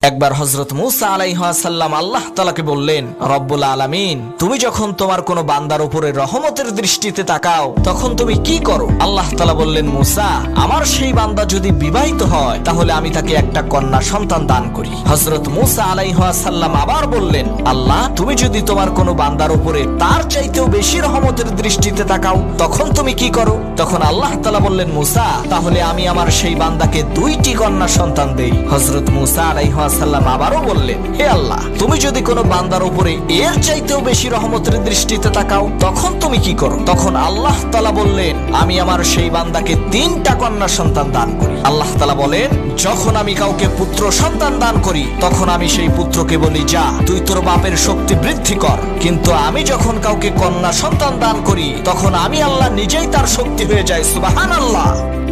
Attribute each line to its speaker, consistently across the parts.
Speaker 1: একবার হযরত মূসা আলাইহিস সালাম আল্লাহ তাআলাকে বললেন, রব্বুল আলামিন, তুমি যখন তোমার কোনো বান্দার উপরে রহমতের দৃষ্টিতে তাকাও তখন তুমি কি করো? আল্লাহ তাআলা বললেন, মূসা, আমার সেই বান্দা যদি বিবাহিত হয় তাহলে আমি তাকে একটা কন্যা সন্তান দান করি। হযরত মূসা আলাইহিস সালাম আবার বললেন, আল্লাহ, তুমি যদি তোমার কোনো বান্দার উপরে তার চাইতেও বেশি রহমতের দৃষ্টিতে তাকাও তখন তুমি কি করো? তখন আল্লাহ তাআলা বললেন, মূসা, তাহলে আমি আমার সেই বান্দাকে দুইটি কন্যা সন্তান দেই। হযরত মূসা আলাইহিস সালাম আবারও বললেন, হে আল্লাহ, তুমি যদি কোনো বান্দার উপরে এর চাইতেও বেশি রহমতের দৃষ্টিতে তাকাও তখন তুমি কি করো? তখন আল্লাহ তাআলা বললেন, আমি আমার সেই বান্দাকে তিনটা কন্যা সন্তান দান করি। আল্লাহ তাআলা বলেন, যখন আমি কাউকে পুত্র সন্তান দান করি তখন আমি সেই পুত্রকে বলি, যা তুই তোর বাপের শক্তি বৃদ্ধি কর। কিন্তু আমি যখন কাউকে কন্যা সন্তান দান করি তখন আমি আল্লাহ নিজেই তার শক্তি হয়ে যাই। সুবহানাল্লাহ।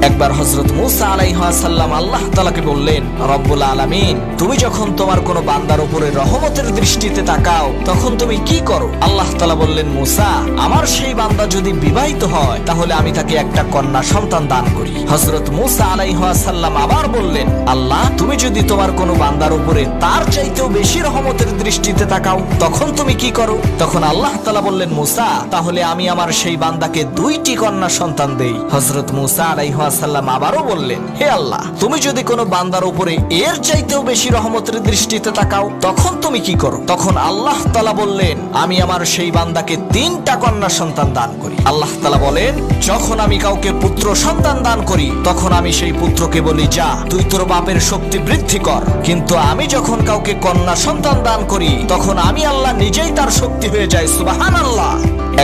Speaker 1: একবার হযরত মূসা আলাইহিস সালাম আল্লাহ তাআলাকে বললেন, রব্বুল আলামিন, তুমি যখন তোমার কোনো বান্দার উপরে রহমতের দৃষ্টিতে তাকাও তখন তুমি কি করো? আল্লাহ তাআলা বললেন, মূসা, আমার সেই বান্দা যদি বিবাহিত হয় তাহলে আমি তাকে একটা কন্যা সন্তান দান করি। হযরত মূসা আলাইহিস সালাম আবার বললেন, আল্লাহ, তুমি যদি তোমার কোনো বান্দার উপরে তার চাইতেও বেশি রহমতের দৃষ্টিতে তাকাও তখন তুমি কি করো? তখন আল্লাহ তাআলা বললেন, মূসা, তাহলে আমি আমার সেই বান্দাকে দুইটি কন্যা সন্তান দেই। হযরত মূসা আলাইহিস সালাম আবারও বললেন, হে আল্লাহ, তুমি যদি কোনো বান্দার উপরে এর চাইতেও বেশি রহমতের দৃষ্টিতে তাকাও তখন তুমি কি করো? তখন আল্লাহ তাআলা বললেন, আমি আমার সেই বান্দাকে তিনটা কন্যা সন্তান দান করি। আল্লাহ তাআলা বলেন, যখন আমি কাউকে পুত্র সন্তান দান করি তখন আমি সেই পুত্রকে বলি, যা তুই তোর বাপের শক্তি বৃদ্ধি কর। কিন্তু আমি যখন কাউকে কন্যা সন্তান দান করি তখন আমি আল্লাহ নিজেই তার শক্তি হয়ে যাই। সুবহানাল্লাহ।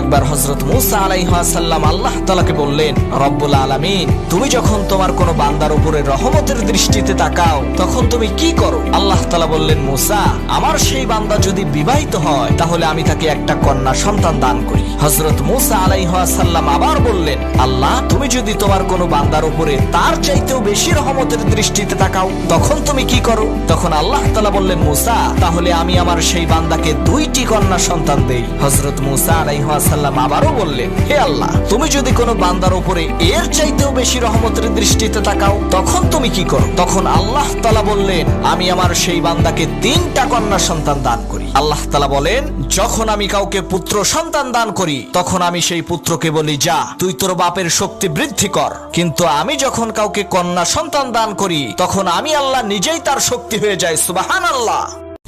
Speaker 1: একবার হযরত মূসা আলাইহিস সালাম আল্লাহ তাআলাকে বললেন, রব্বুল আলামিন, তুমি যখন তোমার কোনো বান্দার উপরে রহমতের দৃষ্টিতে তাকাও তখন তুমি কি করো? আল্লাহ তাআলা বললেন, মূসা, আমার সেই বান্দা যদি বিবাহিত হয় তাহলে আমি তাকে একটা কন্যা সন্তান দান করি। হযরত মূসা আলাইহিস সালাম আবার বললেন, আল্লাহ, তুমি যদি তোমার কোনো বান্দার উপরে তার চাইতেও বেশি রহমতের দৃষ্টিতে তাকাও তখন তুমি কি করো? তখন আল্লাহ তাআলা বললেন, মূসা, তাহলে আমি আমার সেই বান্দাকে দুইটি কন্যা সন্তান দেই। হযরত মূসা আলাইহিস সালাম আবারও বললেন, হে আল্লাহ, তুমি যদি কোনো বান্দার উপরে এর চাইতেও বেশি রহমতের দৃষ্টিতে তাকাও তখন তুমি কি করো? তখন আল্লাহ তাআলা বললেন, আমি আমার সেই বান্দাকে তিনটা কন্যা সন্তান দান করি। আল্লাহ তাআলা বলেন, যখন আমি কাউকে পুত্র সন্তান দান করি তখন আমি সেই পুত্রকে বলি, যা তুই তোর বাপের শক্তি বৃদ্ধি কর। কিন্তু আমি যখন কাউকে কন্যা সন্তান দান করি তখন আমি আল্লাহ নিজেই তার শক্তি হয়ে যাই। সুবহানাল্লাহ।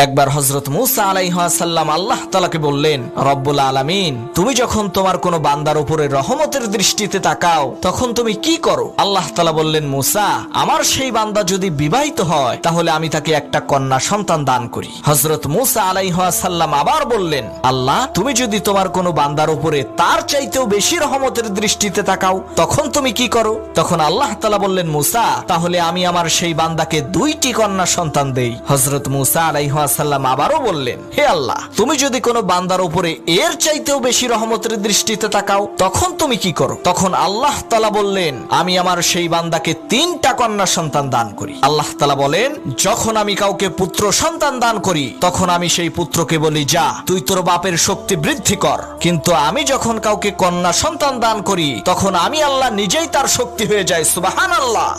Speaker 1: একবার হযরত মূসা আলাইহিস সালাম আল্লাহ তাআলাকে বললেন, রব্বুল আলামিন, তুমি যখন তোমার কোনো বান্দার উপরে রহমতের দৃষ্টিতে তাকাও তখন তুমি কি করো? আল্লাহ তাআলা বললেন, মূসা, আমার সেই বান্দা যদি বিবাহিত হয় তাহলে আমি তাকে একটা কন্যা সন্তান দান করি। হযরত মূসা আলাইহিস সালাম আবার বললেন, আল্লাহ, তুমি যদি তোমার কোনো বান্দার উপরে তার চাইতেও বেশি রহমতের দৃষ্টিতে তাকাও তখন তুমি কি করো? তখন আল্লাহ তাআলা বললেন, মূসা, তাহলে আমি আমার সেই বান্দাকে দুইটি কন্যা সন্তান দেই। হযরত মূসা আলাইহিস সালাম আবারও বললেন, হে আল্লাহ, তুমি যদি কোনো বান্দার উপরে এর চাইতেও বেশি রহমতের দৃষ্টিতে তাকাও তখন তুমি কি করো? তখন আল্লাহ তাআলা বললেন, আমি আমার সেই বান্দাকে তিনটা কন্যা সন্তান দান করি। আল্লাহ তাআলা বলেন, যখন আমি কাউকে পুত্র সন্তান দান করি তখন আমি সেই পুত্রকে বলি, যা তুই তোর বাপের শক্তি বৃদ্ধি কর। কিন্তু আমি যখন কাউকে কন্যা সন্তান দান করি তখন আমি আল্লাহ নিজেই তার শক্তি হয়ে যাই। সুবহানাল্লাহ।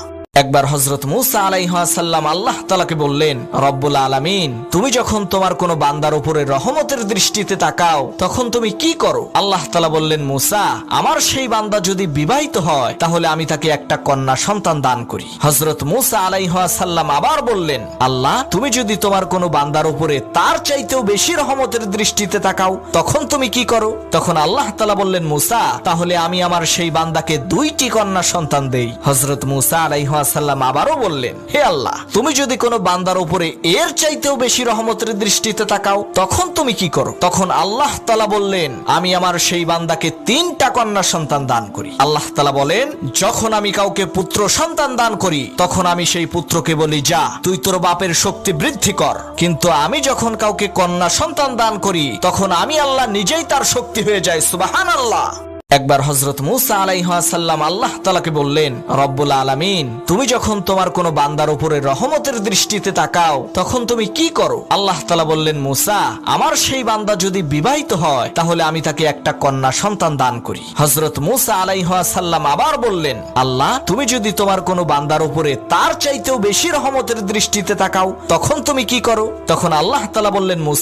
Speaker 1: একবার হযরত মূসা আলাইহিস সালাম আল্লাহ তাআলাকে বললেন, রব্বুল আলামিন, তুমি যখন তোমার কোনো বান্দার উপরে রহমতের দৃষ্টিতে তাকাও তখন তুমি কি করো? আল্লাহ তাআলা বললেন, মূসা, আমার সেই বান্দা যদি বিবাহিত হয় তাহলে আমি তাকে একটা কন্যা সন্তান দান করি। হযরত মূসা আলাইহিস সালাম আবার বললেন, আল্লাহ, তুমি যদি তোমার কোনো বান্দার উপরে তার চাইতেও বেশি রহমতের দৃষ্টিতে তাকাও তখন তুমি কি করো? তখন আল্লাহ তাআলা বললেন, মূসা, তাহলে আমি আমার সেই বান্দাকে দুইটি কন্যা সন্তান দেই। হযরত মূসা আলাইহিস সালাম আবারও বললেন, হে আল্লাহ, তুমি যদি কোনো বান্দার উপরে এর চাইতেও বেশি রহমতের দৃষ্টিতে তাকাও তখন তুমি কি করো? তখন আল্লাহ তাআলা বললেন, আমি আমার সেই বান্দাকে তিনটা কন্যা সন্তান দান করি। আল্লাহ তাআলা বলেন, যখন আমি কাউকে পুত্র সন্তান দান করি তখন আমি সেই পুত্রকে বলি, যা তুই তোর বাপের শক্তি বৃদ্ধি কর। কিন্তু আমি যখন কাউকে কন্যা সন্তান দান করি তখন আমি আল্লাহ নিজেই তার শক্তি হয়ে যাই। সুবহানাল্লাহ। একবার হযরত মূসা আলাইহিস সালাম আল্লাহ তাআলাকে বললেন, রব্বুল আলামিন, তুমি যখন তোমার কোনো বান্দার উপরে রহমতের দৃষ্টিতে তাকাও তখন তুমি কি করো? আল্লাহ তাআলা বললেন, মূসা, আমার সেই বান্দা যদি বিবাহিত হয় তাহলে আমি তাকে একটা কন্যা সন্তান দান করি। হযরত মূসা আলাইহিস সালাম আবার বললেন, আল্লাহ, তুমি যদি তোমার কোনো বান্দার উপরে তার চাইতেও বেশি রহমতের দৃষ্টিতে তাকাও তখন তুমি কি করো? তখন আল্লাহ তাআলা বললেন, মূসা